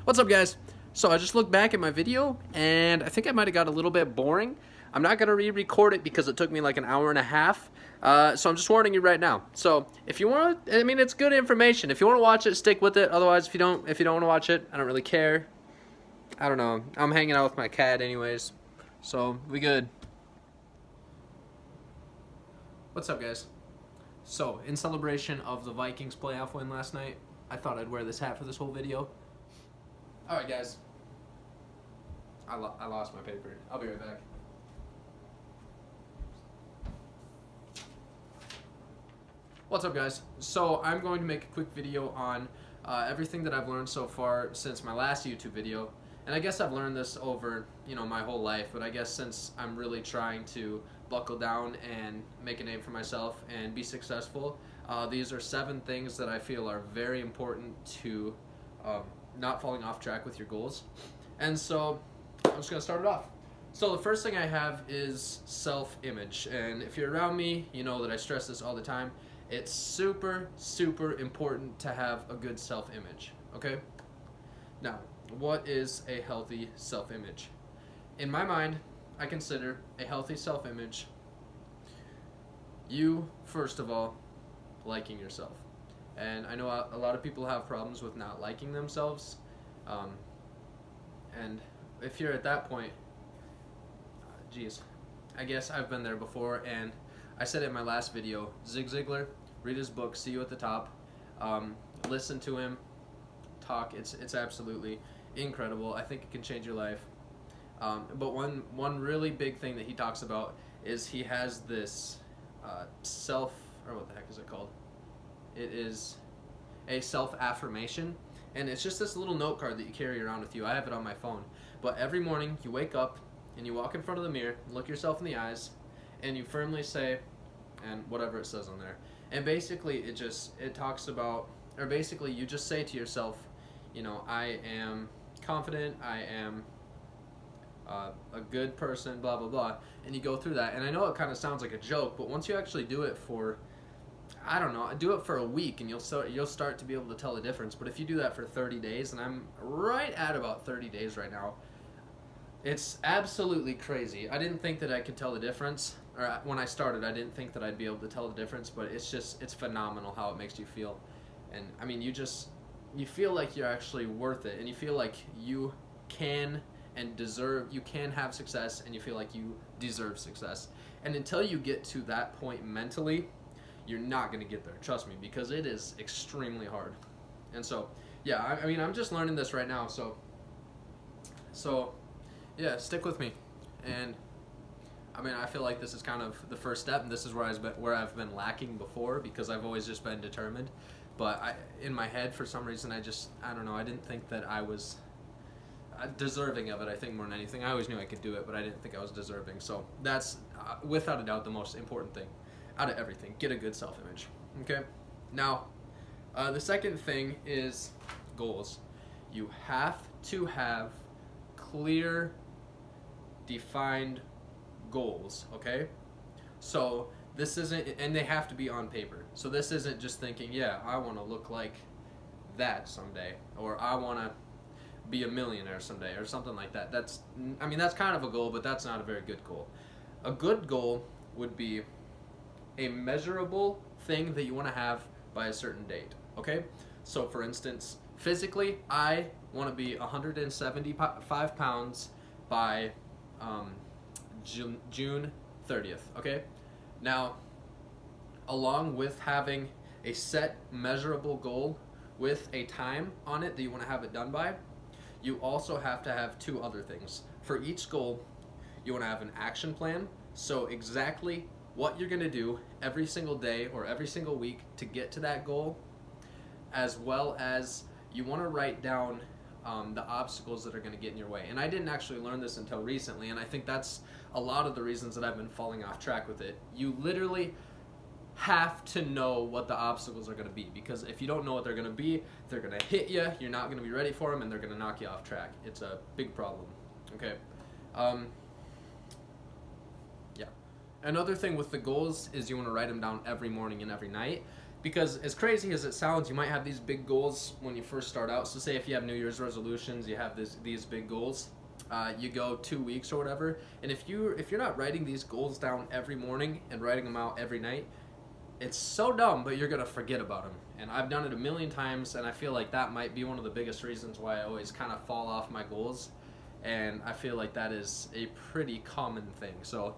What's up, guys? So I just looked back at my video and I think I might have got a little bit boring. I'm not going to re-record it because it took me like an hour and a half. So I'm just warning you right now. So if you want to, I mean, it's good information. If you want to watch it, stick with it. Otherwise, if you don't want to watch it, I don't really care. I don't know. I'm hanging out with my cat anyways. So we good. What's up, guys? So in celebration of the Vikings playoff win last night, I thought I'd wear this hat for this whole video. Alright, guys. I lost my paper. I'll be right back. What's up, guys? So I'm going to make a quick video on everything that I've learned so far since my last YouTube video. And I guess I've learned this over, my whole life, but I guess since I'm really trying to buckle down and make a name for myself and be successful, these are 7 things that I feel are very important to not falling off track with your goals. And so I'm just going to start it off. So the first thing I have is self-image. And if you're around me, you know that I stress this all the time. It's super, super important to have a good self-image, okay? Now, what is a healthy self-image? In my mind, I consider a healthy self-image you, first of all, liking yourself. And I know a lot of people have problems with not liking themselves. And if you're at that point, geez, I guess I've been there before. And I said it in my last video, Zig Ziglar, read his book, See You at the Top. Listen to him talk. It's absolutely incredible. I think it can change your life. But one really big thing that he talks about is he has this or what the heck is it called? It is a self-affirmation, and it's just this little note card that you carry around with you. I have it on my phone. But every morning you wake up and you walk in front of the mirror, look yourself in the eyes, and you firmly say, and whatever it says on there. And basically it talks about, or basically you just say to yourself, I am confident, I am a good person, blah, blah, blah. And you go through that. And I know it kind of sounds like a joke, but once you actually do it for, I don't know, do it for a week and you'll start to be able to tell the difference. But if you do that for 30 days, and I'm right at about 30 days right now, it's absolutely crazy. I didn't think that I could tell the difference. Or when I started, I didn't think that I'd be able to tell the difference, but it's phenomenal how it makes you feel. And I mean, you feel like you're actually worth it, and you feel like you can have success, and you feel like you deserve success. And until you get to that point mentally, you're not going to get there, trust me, because it is extremely hard. And so, yeah, I mean, I'm just learning this right now, so yeah, stick with me. And I mean, I feel like this is kind of the first step, and this is where I've been lacking before, because I've always just been determined. But in my head, for some reason, I don't know, I didn't think that I was deserving of it. I think more than anything, I always knew I could do it, but I didn't think I was deserving. So that's without a doubt the most important thing out of everything. Get a good self-image. Okay. Now, the second thing is goals. You have to have clear, defined goals. Okay. So this isn't, and they have to be on paper. So this isn't just thinking, yeah, I want to look like that someday, or I want to be a millionaire someday, or something like that. That's kind of a goal, but that's not a very good goal. A good goal would be a measurable thing that you want to have by a certain date. Okay? So for instance, physically, I want to be 175 pounds by June 30th. Okay? Now, along with having a set measurable goal with a time on it that you want to have it done by, you also have to have 2 other things. For each goal, you want to have an action plan, so exactly what you're going to do every single day or every single week to get to that goal, as well as you want to write down the obstacles that are going to get in your way. And I didn't actually learn this until recently, and I think that's a lot of the reasons that I've been falling off track with it. You literally have to know what the obstacles are going to be, because if you don't know what they're going to be, they're going to hit you, you're not going to be ready for them, and they're going to knock you off track. It's a big problem. Okay. Yeah. Another thing with the goals is you want to write them down every morning and every night. Because as crazy as it sounds, you might have these big goals when you first start out. So say if you have New Year's resolutions, you have these big goals. You go 2 weeks or whatever, and if you're not writing these goals down every morning and writing them out every night, it's so dumb, but you're gonna forget about them. And I've done it a million times, and I feel like that might be one of the biggest reasons why I always kind of fall off my goals. And I feel like that is a pretty common thing. So,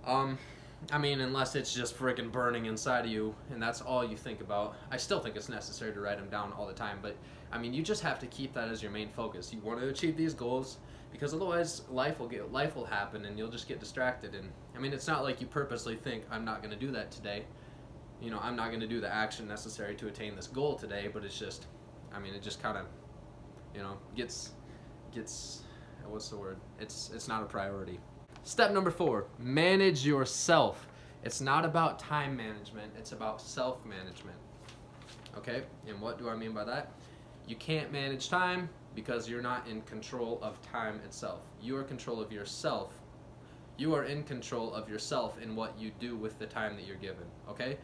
I mean, unless it's just freaking burning inside of you and that's all you think about, I still think it's necessary to write them down all the time. But I mean, you just have to keep that as your main focus. You want to achieve these goals, because otherwise life will happen and you'll just get distracted. And I mean, it's not like you purposely think, I'm not going to do that today. You know, I'm not going to do the action necessary to attain this goal today, but it's just, I mean, it just kind of, you know, gets what's the word? It's not a priority. Step number 4, manage yourself. It's not about time management, it's about self-management. Okay? And what do I mean by that? You can't manage time because you're not in control of time itself. You are in control of yourself. You are in control of yourself in what you do with the time that you're given. Okay?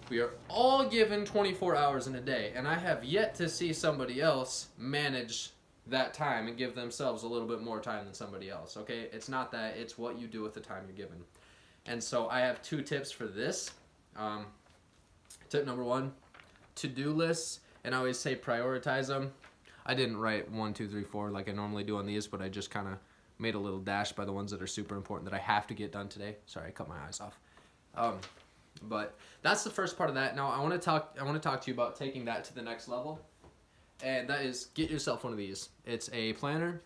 We are all given 24 hours in a day, and I have yet to see somebody else manage that time and give themselves a little bit more time than somebody else. Okay? It's not that, it's what you do with the time you're given. And so I have 2 tips for this. Tip number 1, to-do lists, and I always say prioritize them. I didn't write 1, 2, 3, 4 like I normally do on these, but I just kind of made a little dash by the ones that are super important that I have to get done today. Sorry, I cut my eyes off. But that's the first part of that. Now I want to talk to you about taking that to the next level, and that is get yourself one of these. It's a planner,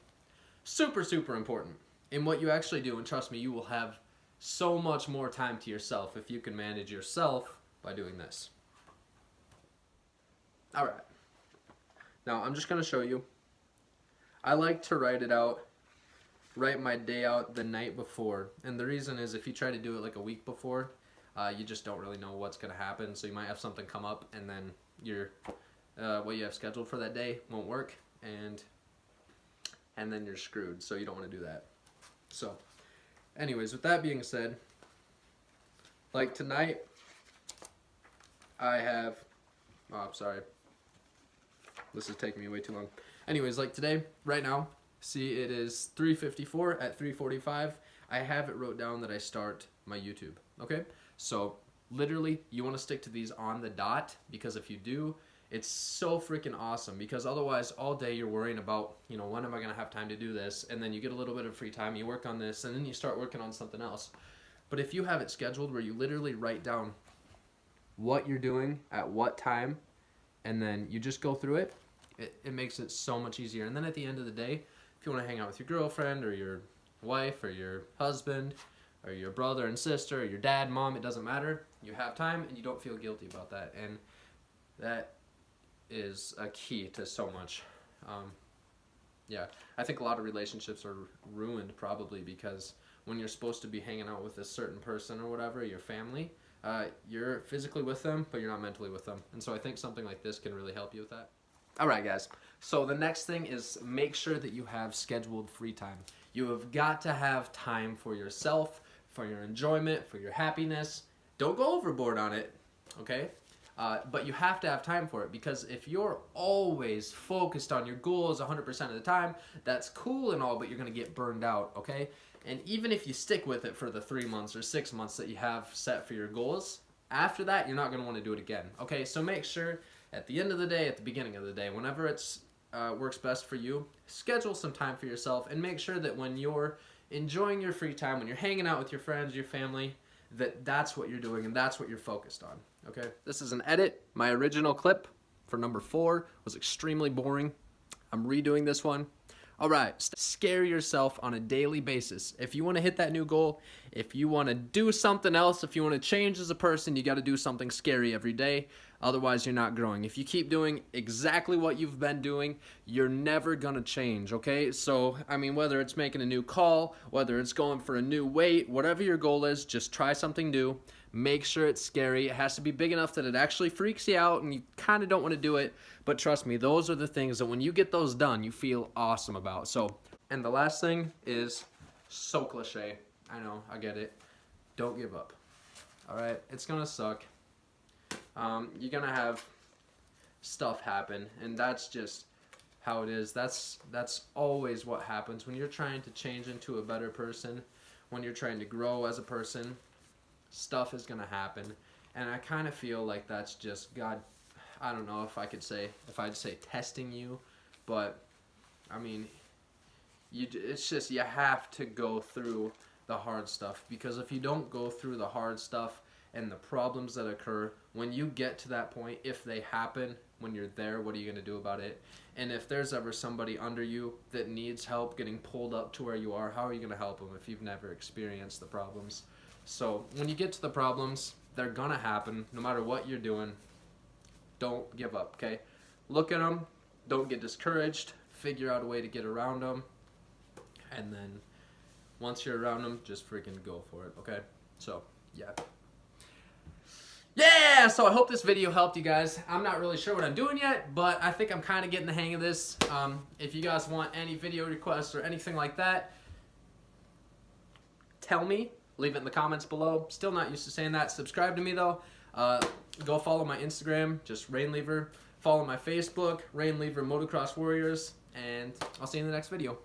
super important in what you actually do, and trust me, you will have so much more time to yourself if you can manage yourself by doing this. All right. Now I'm just going to show you. I like to write my day out the night before, and the reason is if you try to do it like a week before, you just don't really know what's going to happen, so you might have something come up, and then what you have scheduled for that day won't work, and then you're screwed, so you don't want to do that. So anyways, with that being said, like tonight, I have, oh, sorry, this is taking me way too long. Anyways, like today, right now, see it is 3:54. At 3:45, I have it wrote down that I start my YouTube, okay? So literally, you want to stick to these on the dot, because if you do, it's so freaking awesome, because otherwise all day you're worrying about, you know, when am I going to have time to do this, and then you get a little bit of free time, you work on this, and then you start working on something else. But if you have it scheduled where you literally write down what you're doing at what time, and then you just go through it, it makes it so much easier. And then at the end of the day, if you want to hang out with your girlfriend or your wife or your husband or your brother and sister or your dad, mom, it doesn't matter. You have time and you don't feel guilty about that. And that is a key to so much. Yeah, I think a lot of relationships are ruined probably because when you're supposed to be hanging out with a certain person or whatever, your family, you're physically with them, but you're not mentally with them. And so I think something like this can really help you with that. All right, guys. So the next thing is make sure that you have scheduled free time. You have got to have time for yourself, for your enjoyment, for your happiness. Don't go overboard on it, okay? But you have to have time for it, because if you're always focused on your goals 100% of the time, that's cool and all, but you're going to get burned out, okay? And even if you stick with it for the 3 months or 6 months that you have set for your goals, after that, you're not going to want to do it again, okay? So make sure at the end of the day, at the beginning of the day, whenever it's works best for you, schedule some time for yourself, and make sure that when you're enjoying your free time, when you're hanging out with your friends, your family, that's what you're doing and that's what you're focused on, okay? This is an edit. My original clip for number 4 was extremely boring. I'm redoing this one. All right, scare yourself on a daily basis. If you want to hit that new goal, if you want to do something else, if you want to change as a person, you got to do something scary every day. Otherwise, you're not growing. If you keep doing exactly what you've been doing, you're never going to change, okay? So, I mean, whether it's making a new call, whether it's going for a new weight, whatever your goal is, just try something new. Make sure it's scary. It has to be big enough that it actually freaks you out and you kind of don't want to do it. But trust me, those are the things that when you get those done, you feel awesome about. So, and the last thing is so cliche. I know, I get it. Don't give up. All right, it's going to suck. You're gonna have stuff happen, and that's just how it is. That's always what happens when you're trying to change into a better person, when you're trying to grow as a person. Stuff is gonna happen, and I kind of feel like that's just God. I don't know if I'd say testing you, but I mean, it's just you have to go through the hard stuff, because if you don't go through the hard stuff and the problems that occur when you get to that point, if they happen when you're there, what are you going to do about it? And if there's ever somebody under you that needs help getting pulled up to where you are, how are you going to help them if you've never experienced the problems? So when you get to the problems, they're going to happen no matter what you're doing. Don't give up, okay? Look at them. Don't get discouraged. Figure out a way to get around them. And then once you're around them, just freaking go for it, okay? So, yeah. Yeah, so I hope this video helped you guys. I'm not really sure what I'm doing yet, but I think I'm kind of getting the hang of this. If you guys want any video requests or anything like that, tell me. Leave it in the comments below. Still not used to saying that. Subscribe to me, though. Go follow my Instagram, just Rainlever. Follow my Facebook, Rainlever Motocross Warriors. And I'll see you in the next video.